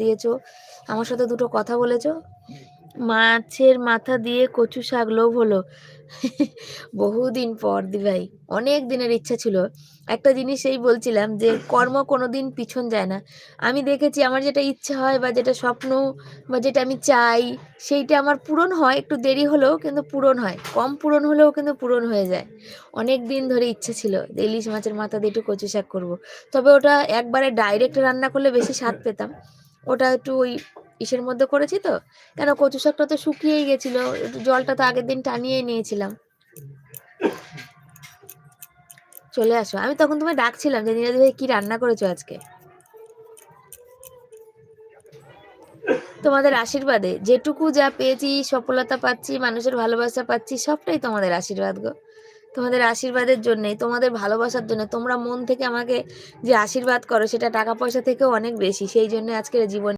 দিয়েছো, আমার সাথে দুটো কথা বলেছো। মাছের মাথা দিয়ে কচু শাক লোভ হলো। বহুদিন পর দিভাই, অনেক দিনের ইচ্ছা ছিল। একটা জিনিস এই বলছিলাম যে কর্ম কোনোদিন পিছন যায় না। আমি দেখেছি আমার যেটা ইচ্ছা হয় বা যেটা স্বপ্ন বা যেটা আমি চাই, সেইটা আমার পূরণ হয়, একটু দেরি হলেও কিন্তু পূরণ হয়, কম পূরণ হলেও কিন্তু পূরণ হয়ে যায়। অনেক দিন ধরে ইচ্ছে ছিল যে ইলিশ মাছের মাথা দিয়ে একটু কচু শাক করবো। তবে ওটা একবারে ডাইরেক্ট রান্না করলে বেশি স্বাদ পেতাম। ওটা একটু ওই ইসের মধ্যে করেছি তো, কেন কচু শাকটা তো শুকিয়েই গেছিল, একটু জলটা তো আগের দিন টানিয়েই নিয়েছিলাম। চলে আসো, আমি তখন তোমায় ডাকছিলাম যে নীরজ ভাই কি রান্না করেছো আজকে। তোমাদের আশীর্বাদে যেটুকু যা পেয়েছি, সফলতা পাচ্ছি, মানুষের ভালোবাসা পাচ্ছি, সবটাই তোমাদের আশীর্বাদ গো। তোমাদের আশীর্বাদের জন্যই, তোমাদের ভালোবাসার জন্য, তোমরা মন থেকে আমাকে যে আশীর্বাদ করো সেটা টাকা পয়সা থেকেও অনেক বেশি, সেই জন্য আজকের জীবন।